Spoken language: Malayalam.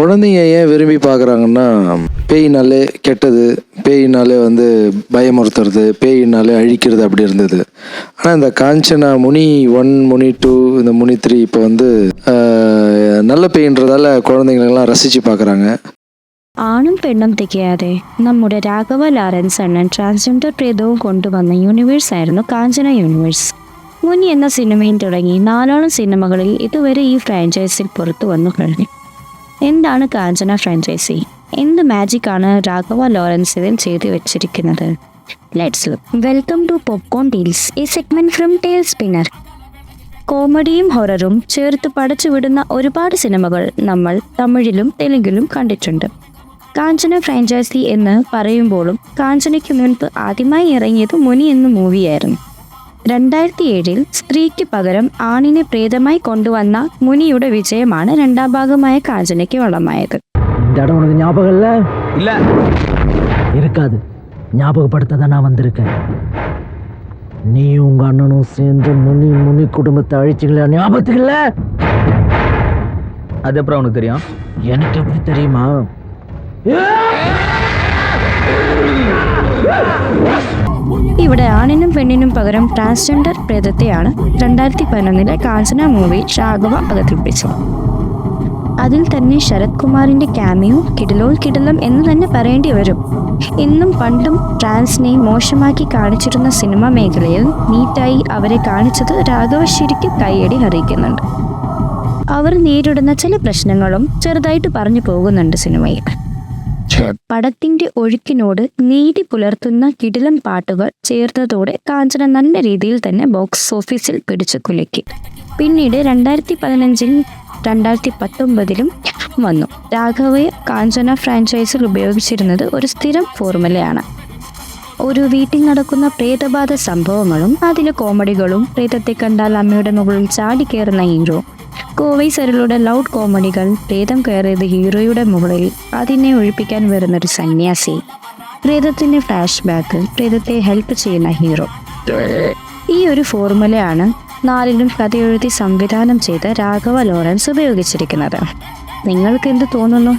குழந்தைங்க ஏன் விரும்பி பார்க்குறாங்கன்னா, பேயினாலே கெட்டது, பேயினாலே பயமுறுத்துறது, பேயினாலே அழிக்கிறது அப்படி இருந்தது. ஆனால் இந்த காஞ்சனா முனி 1, முனி 2, இந்த முனி 3 இப்போ நல்ல பேயின்றதால குழந்தைங்களெல்லாம் ரசித்து பார்க்குறாங்க. ആണും പെണ്ണും തികയാതെ നമ്മുടെ രാഘവ ലാറൻസ് അണ്ണൻ ട്രാൻസ്ജെൻഡർ പ്രേതവും കൊണ്ടുവന്ന യൂണിവേഴ്സ് ആയിരുന്നു കാഞ്ചന യൂണിവേഴ്സ്. മുനി എന്ന സിനിമയിൽ തുടങ്ങി 4 സിനിമകളിൽ ഇതുവരെ ഈ ഫ്രാഞ്ചൈസിൽ പുറത്തു വന്നു കഴിഞ്ഞു. എന്താണ് കാഞ്ചന ഫ്രാഞ്ചൈസി? എന്ത് മാജിക്കാണ് രാഘവ ലോറൻസ് ഇതിൽ ചെയ്തു വെച്ചിരിക്കുന്നത്? Let's look. Welcome to popcorn tales, a segment from tale spinner. കോമഡിയും ഹൊററും ചേർത്ത് പടച്ചുവിടുന്ന ഒരുപാട് സിനിമകൾ നമ്മൾ തമിഴിലും തെലുങ്കിലും കണ്ടിട്ടുണ്ട്. കാഞ്ചന ഫ്രാഞ്ചൈസി എന്ന് പറയുമ്പോഴും കാഞ്ചനയ്ക്ക് മുൻപ് ആദ്യമായി ഇറങ്ങിയത് മുനി എന്ന മൂവിയായിരുന്നു. 2007 സ്ത്രീക്ക് പകരം ആണിനെ പ്രേതമായി കൊണ്ടുവന്ന മുനിയുടെ വിജയമാണ് രണ്ടാം ഭാഗമായ കാഞ്ചനയ്ക്ക് വളമായത്. நீ உங்க அண்ணனும் சேர்ந்து முனி குடும்பத்தை அழிச்சிங்களா? ஞாபகத்துக்கு இல்ல? அது அப்புறம் உனக்கு தெரியும்? எனக்கு எப்படி தெரியுமா? ഇവിടെ ആണിനും പെണ്ണിനും പകരം ട്രാൻസ്ജെൻഡർ പ്രേതത്തെയാണ് 2011 കാഞ്ചന മൂവി രാഘവ അവതരിപ്പിച്ചത്. അതിൽ തന്നെ ശരത് കുമാറിന്റെ ക്യാമിയോ കിടിലോൾ കിടിലം എന്ന് തന്നെ പറയേണ്ടി വരും. ഇന്നും പണ്ടും ട്രാൻസിനെ മോശമാക്കി കാണിച്ചിരുന്ന സിനിമാ മേഖലയിൽ നീറ്റായി അവരെ കാണിച്ചത് രാഘവ ശരിക്കും കയ്യടി അറിയിക്കുന്നുണ്ട്. അവർ നേരിടുന്ന ചില പ്രശ്നങ്ങളും ചെറുതായിട്ട് പറഞ്ഞു പോകുന്നുണ്ട് സിനിമയിൽ. പടത്തിന്റെ ഒഴുക്കിനോട് നീതി പുലർത്തുന്ന കിടിലൻ പാട്ടുകൾ ചേർത്തതോടെ കാഞ്ചന നല്ല രീതിയിൽ തന്നെ ബോക്സ് ഓഫീസിൽ പിടിച്ചു കുലുക്കി. പിന്നീട് 2015 2019 വന്നു. രാഘവയെ കാഞ്ചന ഫ്രാഞ്ചൈസിൽ ഉപയോഗിച്ചിരുന്നത് ഒരു സ്ഥിരം ഫോർമുലയാണ്. ഒരു വീട്ടിൽ നടക്കുന്ന പ്രേതബാധ സംഭവങ്ങളും അതിലെ കോമഡികളും, പ്രേതത്തെ കണ്ടാൽ അമ്മയുടെ മുകളിൽ ചാടി കയറുന്ന ഹീറോ, കോവൈ സരളുടെ ലൗഡ് കോമഡികൾ, പ്രേതം കയറിയത് ഹീറോയുടെ മുകളിൽ അതിനെ ഒഴിപ്പിക്കാൻ വരുന്നൊരു സന്യാസി, പ്രേതത്തിന്റെ ഫ്ലാഷ് ബാക്ക്, പ്രേതത്തെ ഹെൽപ്പ് ചെയ്യുന്ന ഹീറോ. ഈ ഒരു ഫോർമുലയാണ് 4ലും കഥയെഴുതി സംവിധാനം ചെയ്ത രാഘവ ലോറൻസ് ഉപയോഗിച്ചിരിക്കുന്നത്. നിങ്ങൾക്ക് എന്ത് തോന്നുന്നു?